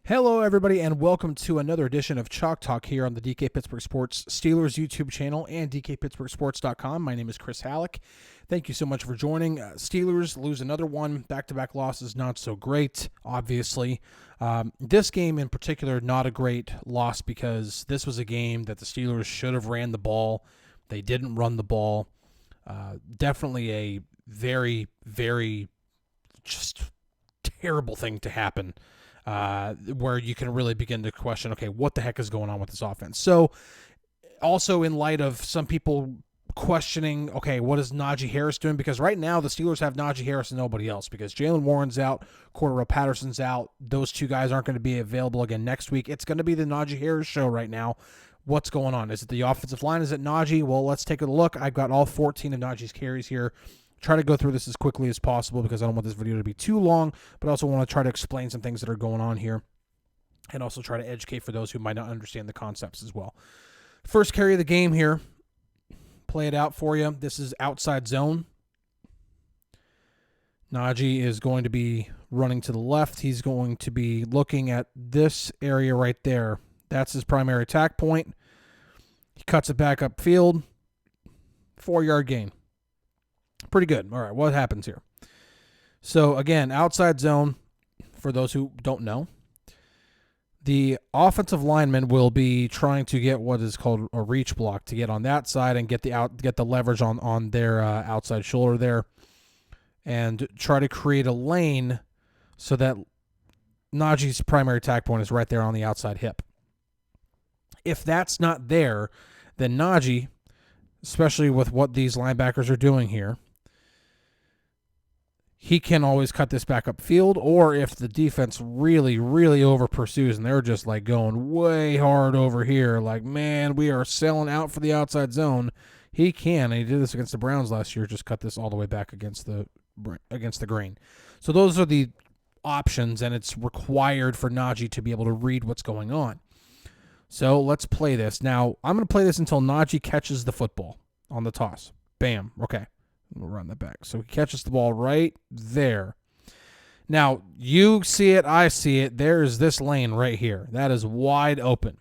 Hello, everybody, and welcome to another edition of Chalk Talk here on the DK Pittsburgh Sports Steelers YouTube channel and DKPittsburghSports.com. My name is Chris Halleck. Thank you so much for joining. Steelers lose another one. Back-to-back losses, not so great, obviously. This game in particular, not a great loss because this was a game that the Steelers should have ran the ball. They didn't run the ball. Definitely a very, very just terrible thing to happen. Where you can really begin to question, okay, what the heck is going on with this offense? So, also in light of some people questioning, okay, what is Najee Harris doing? Because right now the Steelers have Najee Harris and nobody else because Jalen Warren's out, Cordero Patterson's out. Those two guys aren't going to be available again next week. It's going to be the Najee Harris show right now. What's going on? Is it the offensive line? Is it Najee? Well, let's take a look. I've got all 14 of Najee's carries here. Try to go through this as quickly as possible because I don't want this video to be too long, but I also want to try to explain some things that are going on here and also try to educate for those who might not understand the concepts as well. First carry of the game here. Play it out for you. This is outside zone. Najee is going to be running to the left. He's going to be looking at this area right there. That's his primary attack point. He cuts it back upfield. 4-yard gain. Pretty good. All right, what happens here? So, again, outside zone, for those who don't know, the offensive lineman will be trying to get what is called a reach block to get on that side and get the leverage on their outside shoulder there and try to create a lane so that Najee's primary attack point is right there on the outside hip. If that's not there, then Najee, especially with what these linebackers are doing here, he can always cut this back upfield, or if the defense really, really over pursues and they're just like going way hard over here, like, man, we are selling out for the outside zone, he can, and he did this against the Browns last year, just cut this all the way back against the grain. So those are the options, and it's required for Najee to be able to read what's going on. So let's play this. Now, I'm going to play this until Najee catches the football on the toss. Bam. Okay. We'll run that back. So he catches the ball right there. Now, you see it, I see it. There's this lane right here. That is wide open.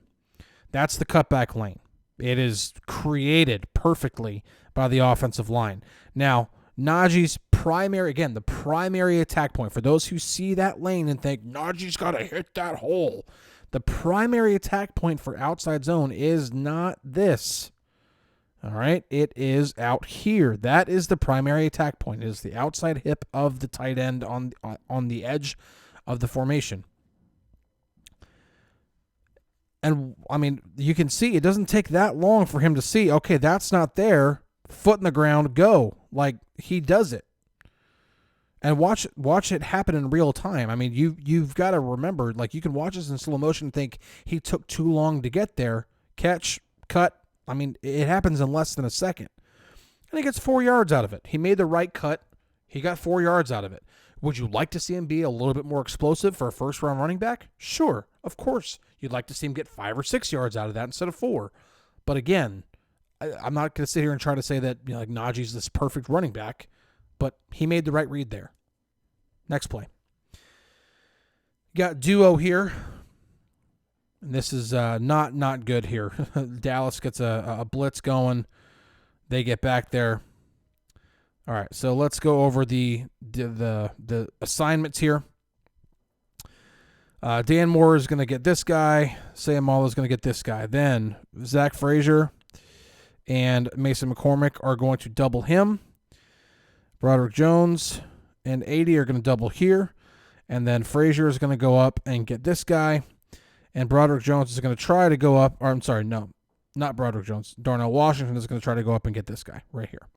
That's the cutback lane. It is created perfectly by the offensive line. Now, Najee's the primary attack point, for those who see that lane and think, Najee's got to hit that hole. The primary attack point for outside zone is not this. All right, it is out here. That is the primary attack point. It is the outside hip of the tight end on the edge of the formation. And, I mean, you can see it doesn't take that long for him to see, okay, that's not there. Foot in the ground, go. Like, he does it. And watch it happen in real time. I mean, you've got to remember, like, you can watch this in slow motion and think he took too long to get there. Catch, cut. I mean, it happens in less than a second. And he gets 4 yards out of it. He made the right cut. He got 4 yards out of it. Would you like to see him be a little bit more explosive for a first-round running back? Sure, of course. You'd like to see him get 5 or 6 yards out of that instead of 4. But again, I'm not going to sit here and try to say that, you know, like, Najee's this perfect running back, but he made the right read there. Next play. You got duo here. And this is not good here. Dallas gets a blitz going. They get back there. All right, so let's go over the assignments here. Dan Moore is going to get this guy. Sam Malla is going to get this guy. Then Zach Frazier and Mason McCormick are going to double him. Broderick Jones and 80 are going to double here. And then Frazier is going to go up and get this guy. And Broderick Jones is going to try to go up. Or I'm sorry, no, not Broderick Jones. Darnell Washington is going to try to go up and get this guy right here.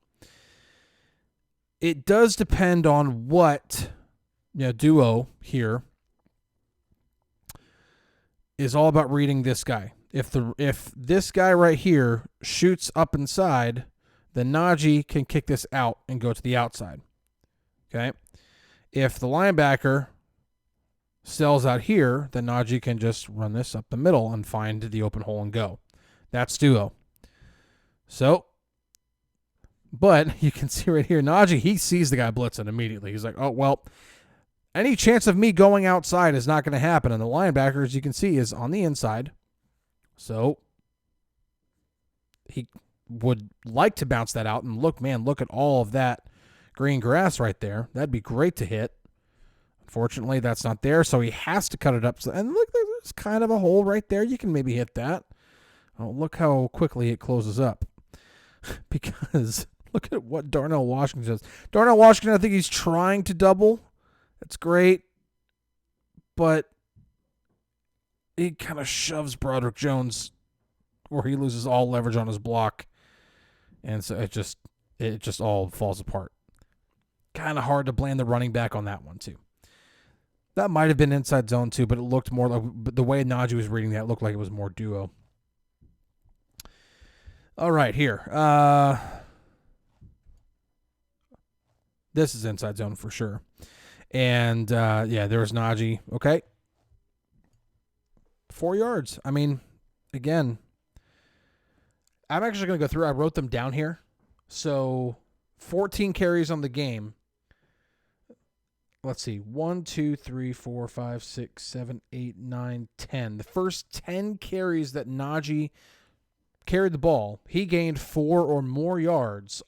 It does depend on what, you know, duo here is all about reading this guy. If this guy right here shoots up inside, then Najee can kick this out and go to the outside. Okay? If the linebacker sells out here, then Najee can just run this up the middle and find the open hole and go. That's duo. So, but you can see right here, Najee, he sees the guy blitzing immediately. He's like, oh, well, any chance of me going outside is not going to happen. And the linebacker, as you can see, is on the inside. So he would like to bounce that out. And look at all of that green grass right there. That'd be great to hit. Unfortunately, that's not there, so he has to cut it up. And look, there's kind of a hole right there. You can maybe hit that. Oh, look how quickly it closes up. Because look at what Darnell Washington does. Darnell Washington, I think he's trying to double. That's great. But he kind of shoves Broderick Jones where he loses all leverage on his block. And so it just all falls apart. Kind of hard to blame the running back on that one, too. That might have been inside zone, too, but it looked more like the way Najee was reading that, it looked like it was more duo. All right, here. This is inside zone for sure. And, there was Najee. Okay. 4 yards. I mean, again, I'm actually going to go through. I wrote them down here. So, 14 carries on the game. Let's see. 1, 2, 3, 4, 5, 6, 7, 8, 9, 10. The first 10 carries that Najee carried the ball, he gained 4 or more yards,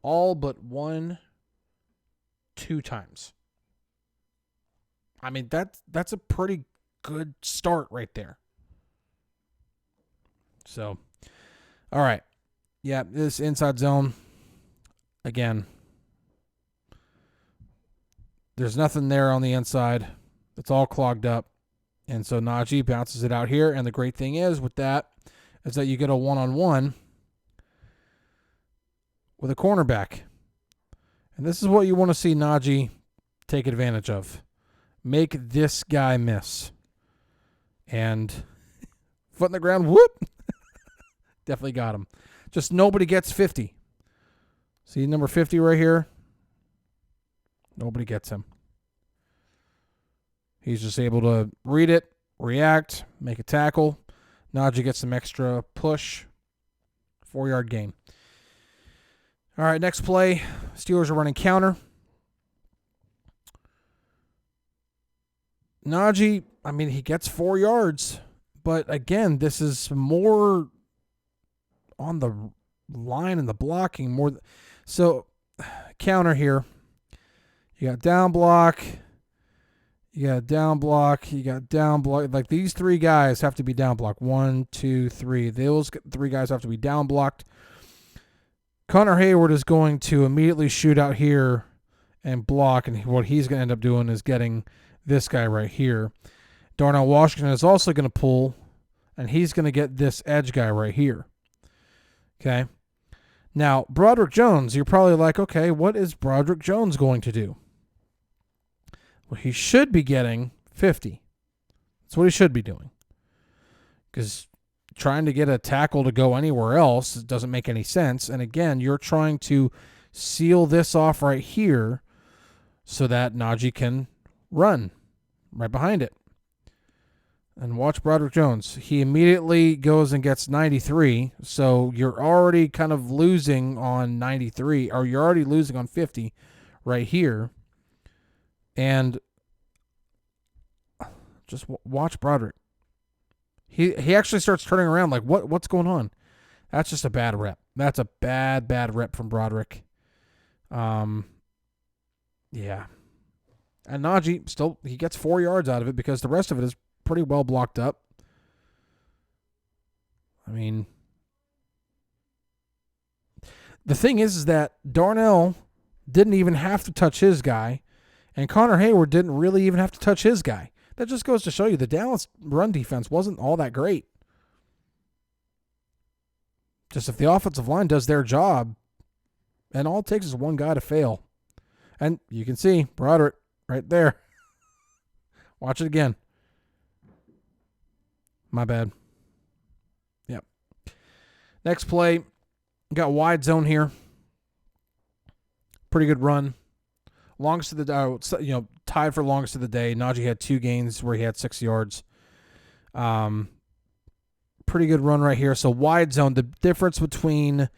all but 1, 2 times. I mean, that's a pretty good start right there. So, all right. Yeah, this inside zone, again, there's nothing there on the inside. It's all clogged up. And so Najee bounces it out here. And the great thing is with that is that you get a one-on-one with a cornerback. And this is what you want to see Najee take advantage of. Make this guy miss. And foot in the ground, whoop. Definitely got him. Just nobody gets 50. See number 50 right here? Nobody gets him. He's just able to read it, react, make a tackle. Najee gets some extra push. 4-yard gain. All right, next play. Steelers are running counter. Najee, I mean, he gets 4 yards. But again, this is more on the line and the blocking more. So, counter here. You got down block. You got down block. You got down block. Like these 3 guys have to be down blocked. 1, 2, 3. Those 3 guys have to be down blocked. Connor Hayward is going to immediately shoot out here and block. And what he's going to end up doing is getting this guy right here. Darnell Washington is also going to pull. And he's going to get this edge guy right here. Okay. Now, Broderick Jones, you're probably like, okay, what is Broderick Jones going to do? Well, he should be getting 50. That's what he should be doing. Because trying to get a tackle to go anywhere else doesn't make any sense. And again, you're trying to seal this off right here so that Najee can run right behind it. And watch Broderick Jones. He immediately goes and gets 93. So you're already kind of losing on 93, or you're already losing on 50 right here. And just watch Broderick. He actually starts turning around like, what's going on? That's just a bad rep. That's a bad rep from Broderick. Yeah. And Najee still, he gets 4 yards out of it because the rest of it is pretty well blocked up. I mean, the thing is that Darnell didn't even have to touch his guy, and Connor Hayward didn't really even have to touch his guy. That just goes to show you the Dallas run defense wasn't all that great. Just if the offensive line does their job, and all it takes is one guy to fail. And you can see Broderick right there. Watch it again. My bad. Yep. Next play, got wide zone here. Pretty good run. Longest of the tied for longest of the day. Najee had 2 gains where he had 6 yards. Pretty good run right here. So wide zone, the difference between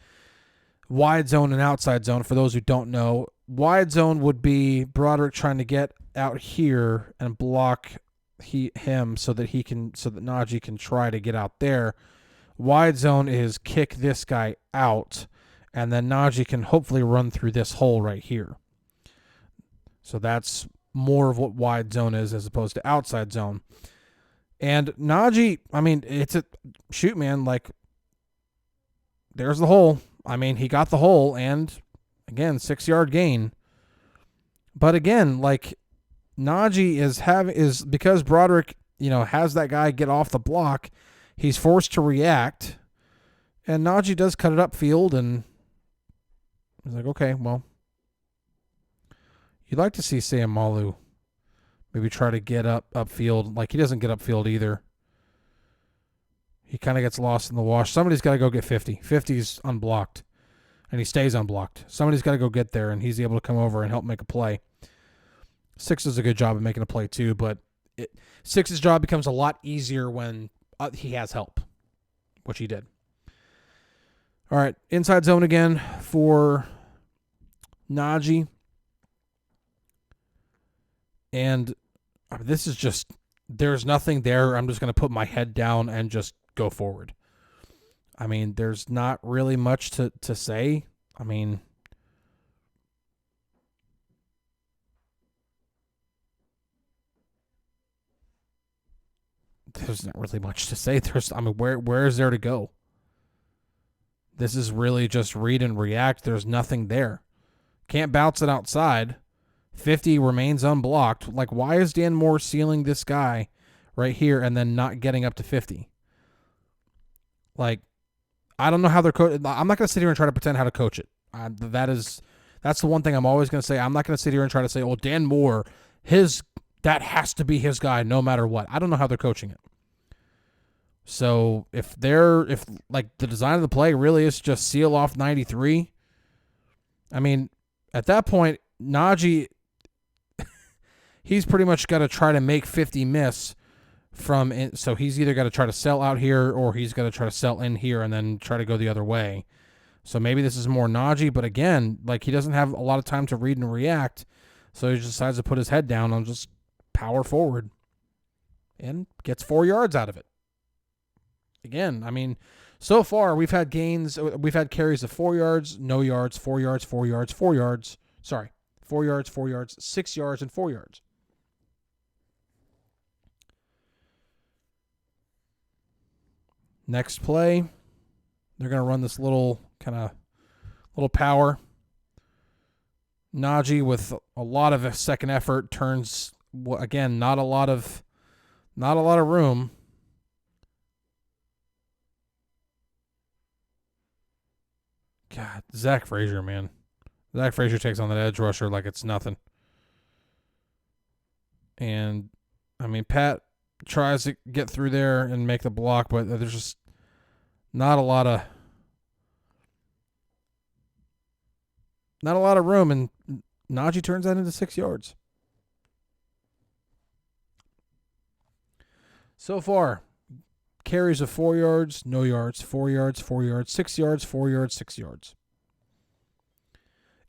wide zone and outside zone, for those who don't know, wide zone would be Broderick trying to get out here and block him so that Najee can try to get out there. Wide zone is kick this guy out, and then Najee can hopefully run through this hole right here. So that's more of what wide zone is as opposed to outside zone. And Najee, I mean, it's a shoot, man. Like, there's the hole. I mean, he got the hole, and again, 6-yard gain. But again, like, Najee is because Broderick, has that guy get off the block, he's forced to react, and Najee does cut it upfield, and he's like, okay, well, you'd like to see Sam Malu maybe try to get upfield. Like, he doesn't get upfield either. He kind of gets lost in the wash. Somebody's got to go get 50. 50's unblocked, and he stays unblocked. Somebody's got to go get there, and he's able to come over and help make a play. 6 does a good job of making a play too, but 6's job becomes a lot easier when he has help, which he did. All right, inside zone again for Najee. And this is just, there's nothing there. I'm just going to put my head down and just go forward. I mean, there's not really much to say. I mean, there's not really much to say. Where is there to go? This is really just read and react. There's nothing there. Can't bounce it outside. 50 remains unblocked. Like, why is Dan Moore sealing this guy right here and then not getting up to 50? Like, I don't know how they're coaching. I'm not going to sit here and try to pretend how to coach it. That's the one thing I'm always going to say. I'm not going to sit here and try to say, oh, Dan Moore, that has to be his guy no matter what. I don't know how they're coaching it. So if the design of the play really is just seal off 93, I mean, at that point, Najee, he's pretty much got to try to make 50 miss so he's either got to try to sell out here or he's got to try to sell in here and then try to go the other way. So maybe this is more Najee, but again, like, he doesn't have a lot of time to read and react, so he just decides to put his head down and just power forward and gets 4 yards out of it. Again, I mean, so far we've had carries of 4 yards, no yards, 4 yards, 4 yards, 4 yards. Sorry, 4 yards, 4 yards, 6 yards, and 4 yards. Next play, they're going to run this little power. Najee, with a lot of second effort, turns, again, not a lot of room. God, Zach Frazier, man. Zach Frazier takes on that edge rusher like it's nothing. And, I mean, Pat tries to get through there and make the block, but there's just not a lot of room, and Najee turns that into 6 yards. So far, carries of 4 yards, no yards, 4 yards, 4 yards, 6 yards, 4 yards, 6 yards.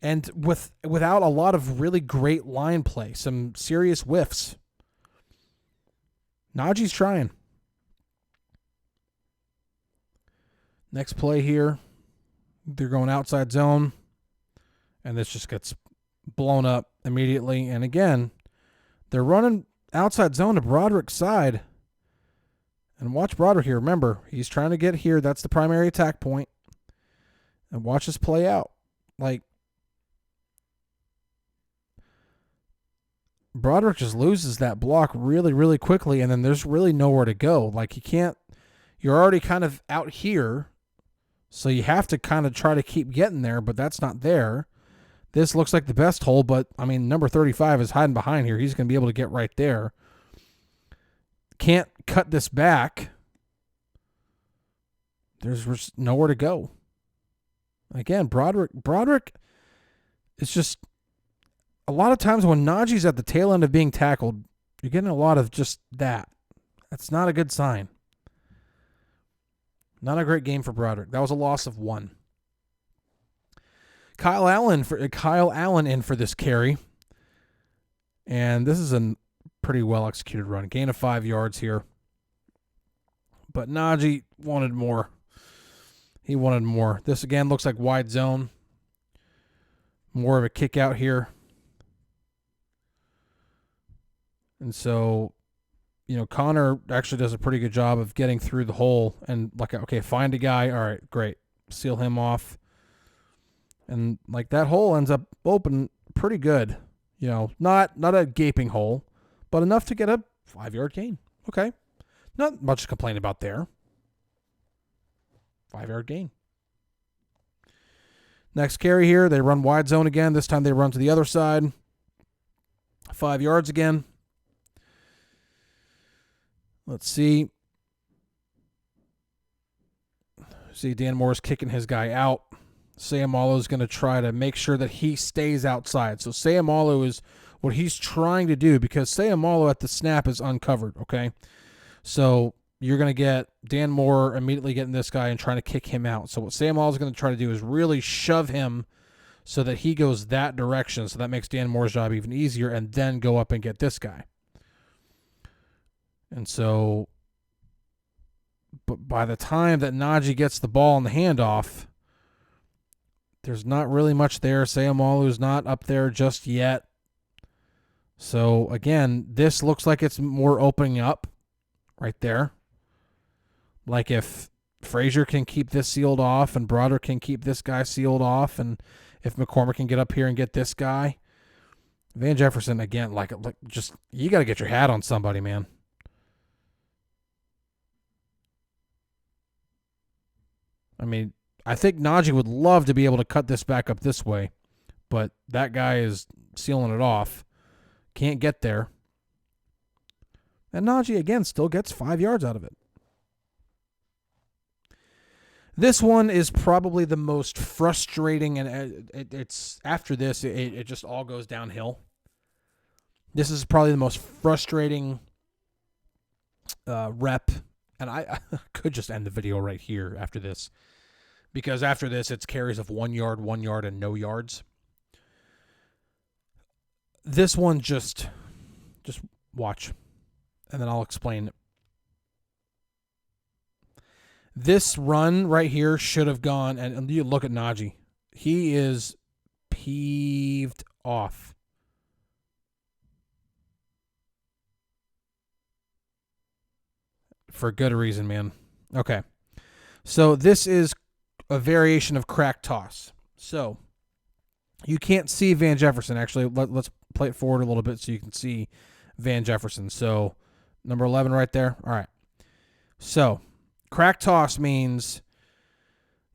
And without a lot of really great line play, some serious whiffs. Najee's trying. Next play here, they're going outside zone, and this just gets blown up immediately. And again, they're running outside zone to Broderick's side. And watch Broderick here. Remember, he's trying to get here. That's the primary attack point. And watch this play out. Like, Broderick just loses that block really, really quickly, and then there's really nowhere to go. Like, you're already kind of out here, so you have to kind of try to keep getting there, but that's not there. This looks like the best hole, but, I mean, number 35 is hiding behind here. He's going to be able to get right there. Can't cut this back. There's nowhere to go. Again, Broderick is just, a lot of times when Najee's at the tail end of being tackled, you're getting a lot of just that. That's not a good sign. Not a great game for Broderick. That was a loss of 1. Kyle Allen in for this carry. And this is a pretty well-executed run. Gain of 5 yards here. But Najee wanted more. He wanted more. This, again, looks like wide zone. More of a kick out here. And so, Connor actually does a pretty good job of getting through the hole and, okay, find a guy. All right, great. Seal him off. And, that hole ends up open pretty good. Not a gaping hole, but enough to get a 5-yard gain. Okay. Not much to complain about there. 5-yard gain. Next carry here, they run wide zone again. This time they run to the other side. 5 yards again. Let's see. See, Dan Moore's kicking his guy out. Sayamalo is going to try to make sure that he stays outside. So Sayamalo is what he's trying to do, because Sayamalo at the snap is uncovered, okay? So you're going to get Dan Moore immediately getting this guy and trying to kick him out. So what Sayamalo is going to try to do is really shove him so that he goes that direction. So that makes Dan Moore's job even easier, and then go up and get this guy. And so, but by the time that Najee gets the ball on the handoff, there's not really much there. Sayamalu's not up there just yet. So, again, this looks like it's more opening up right there. Like if Frazier can keep this sealed off and Broderick can keep this guy sealed off, and if McCormick can get up here and get this guy. Van Jefferson, again, just you got to get your hat on somebody, man. I mean, I think Najee would love to be able to cut this back up this way, but that guy is sealing it off. Can't get there. And Najee, again, still gets 5 yards out of it. This one is probably the most frustrating, and it's after this, it just all goes downhill. This is probably the most frustrating rep, and I could just end the video right here after this, because after this, it's carries of 1 yard, and no yards. This one, just watch, and then I'll explain it. This run right here should have gone, and you look at Najee. He is peeved off. For good reason, man. Okay. So this is a variation of crack toss. So you can't see Van Jefferson. Actually, let's play it forward a little bit so you can see Van Jefferson. So number 11 right there. All right. So crack toss means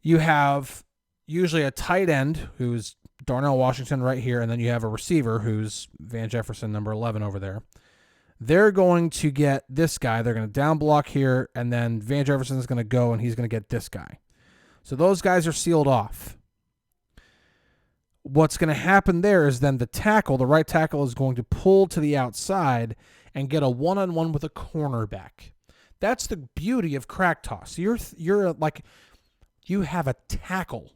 you have usually a tight end who's Darnell Washington right here, and then you have a receiver who's Van Jefferson, number 11 over there. They're going to get this guy. They're going to down block here, and then Van Jefferson is going to go, and he's going to get this guy. So those guys are sealed off. What's going to happen there is then the right tackle is going to pull to the outside and get a one-on-one with a cornerback. That's the beauty of crack toss. You're like, you have a tackle,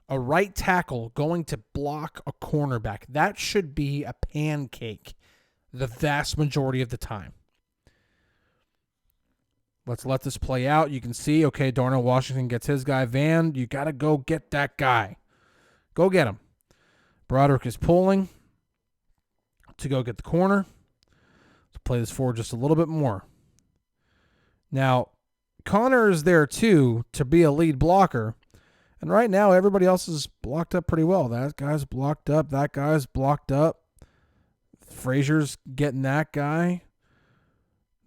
a right tackle going to block a cornerback. That should be a pancake the vast majority of the time. Let's let this play out. You can see, okay, Darnell Washington gets his guy. Van, you got to go get that guy. Go get him. Broderick is pulling to go get the corner. Let's play this forward just a little bit more. Now, Connor is there too to be a lead blocker. And right now, everybody else is blocked up pretty well. That guy's blocked up. That guy's blocked up. Frazier's getting that guy.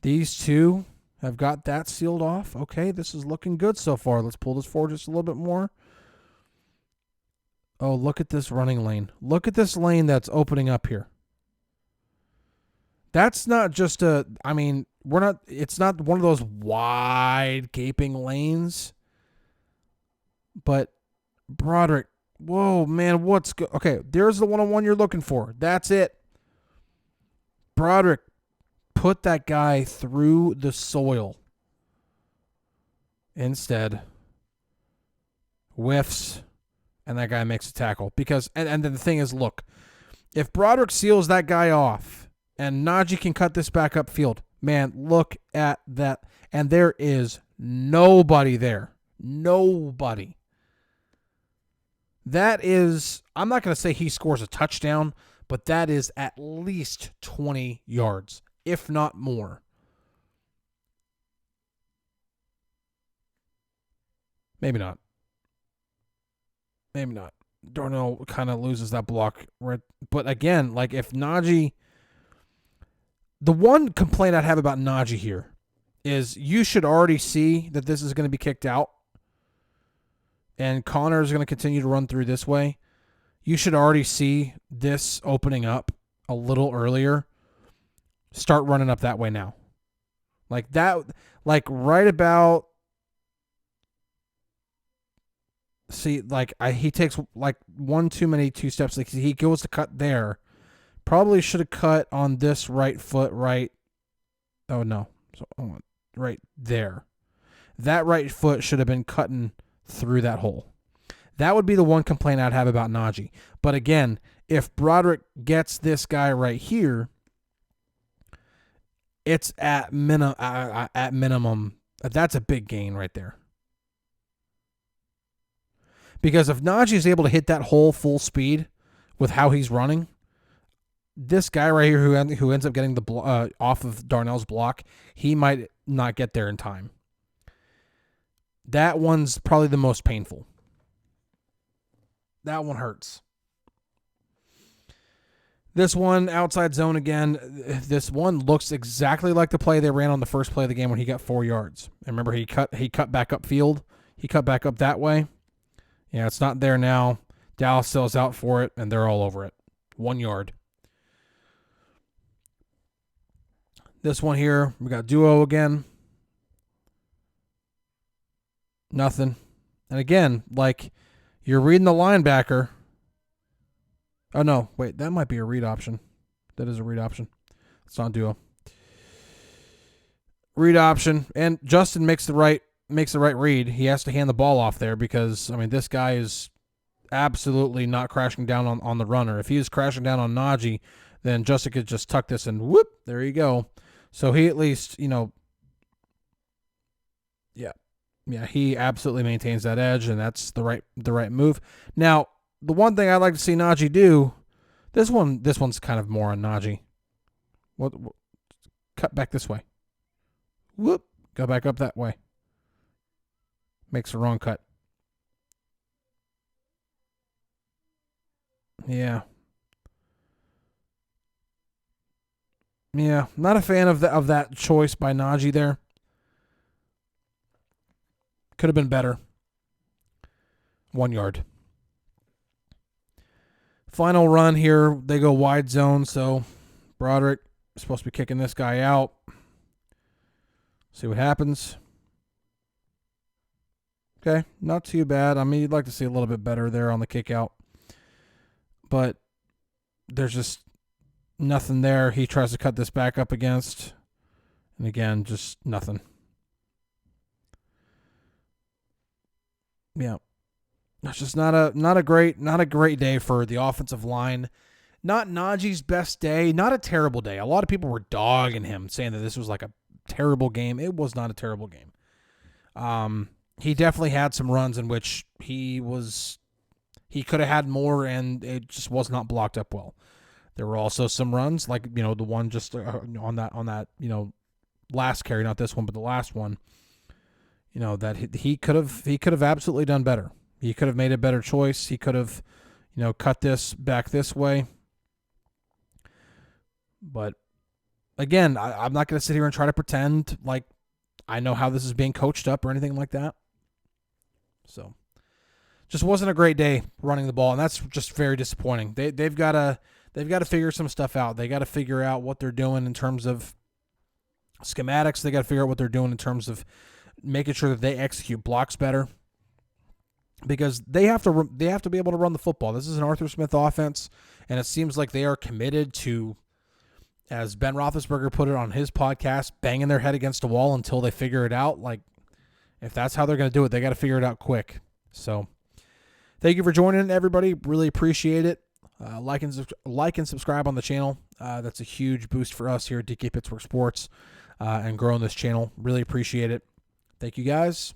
These two have got that sealed off. Okay, this is looking good so far. Let's pull this forward just a little bit more. Oh, look at this running lane. Look at this lane that's opening up here. That's not just it's not one of those wide gaping lanes. But Broderick, whoa, man, okay, there's the one-on-one you're looking for. That's it. Broderick, put that guy through the soil. Instead, whiffs, and that guy makes a tackle. Because, and then the thing is, look, If Broderick seals that guy off and Najee can cut this back upfield, man, look at that. And there is nobody there. Nobody. That is, I'm not going to say he scores a touchdown, but that is at least 20 yards, if not more. Maybe not. Maybe not. Darnell kind of loses that block. Right? But again, like if Najee, the one complaint I'd have about Najee here is you should already see that this is going to be kicked out and Connor is going to continue to run through this way. You should already see this opening up a little earlier. Start running up that way now. Like that, like right about, see, like he takes like one too many two steps. Like he goes to cut there. Probably should have cut on this right foot, right. Oh, no. So right there. That right foot should have been cutting through that hole. That would be the one complaint I'd have about Najee. But again, if Broderick gets this guy right here, it's at minimum. That's a big gain right there. Because if Najee is able to hit that hole full speed with how he's running, this guy right here who ends up getting the off of Darnell's block, he might not get there in time. That one's probably the most painful. That one hurts. This one, outside zone again. This one looks exactly like the play they ran on the first play of the game when he got 4 yards. And remember, he cut back upfield. He cut back up that way. Yeah, it's not there now. Dallas sells out for it, and they're all over it. 1 yard. This one here, we got duo again. Nothing. And again, like, you're reading the linebacker. Oh, no. Wait, that might be a read option. That is a read option. It's not duo. Read option. And Justin makes the right read. He has to hand the ball off there because, I mean, this guy is absolutely not crashing down on the runner. If he is crashing down on Najee, then Justin could just tuck this and whoop, there you go. So he at least, yeah, he absolutely maintains that edge, and that's the right move. Now, the one thing I'd like to see Najee do, this one's kind of more on Najee. What? Cut back this way. Whoop, go back up that way. Makes the wrong cut. Yeah. Yeah, not a fan of that choice by Najee there. Could have been better. 1 yard. Final run here. They go wide zone, so Broderick is supposed to be kicking this guy out. See what happens. Okay, not too bad. I mean, you'd like to see a little bit better there on the kick out. But there's just nothing there. He tries to cut this back up against. And again, just nothing. Yeah. It's just not a great day for the offensive line. Not Najee's best day. Not a terrible day. A lot of people were dogging him, saying that this was like a terrible game. It was not a terrible game. He definitely had some runs in which he could have had more, and it just was not blocked up well. There were also some runs, like the one just on that last carry, not this one, but the last one. That he could have absolutely done better. He could have made a better choice. He could have, cut this back this way. But again, I'm not going to sit here and try to pretend like I know how this is being coached up or anything like that. So, just wasn't a great day running the ball, and that's just very disappointing. They've got to figure some stuff out. They got to figure out what they're doing in terms of schematics. They got to figure out what they're doing in terms of making sure that they execute blocks better, because they have to be able to run the football. This is an Arthur Smith offense, and it seems like they are committed to, as Ben Roethlisberger put it on his podcast, banging their head against a wall until they figure it out. Like, if that's how they're going to do it, they got to figure it out quick. So, thank you for joining, everybody. Really appreciate it. Like and subscribe on the channel. That's a huge boost for us here at DK Pittsburgh Sports and growing this channel. Really appreciate it. Thank you guys.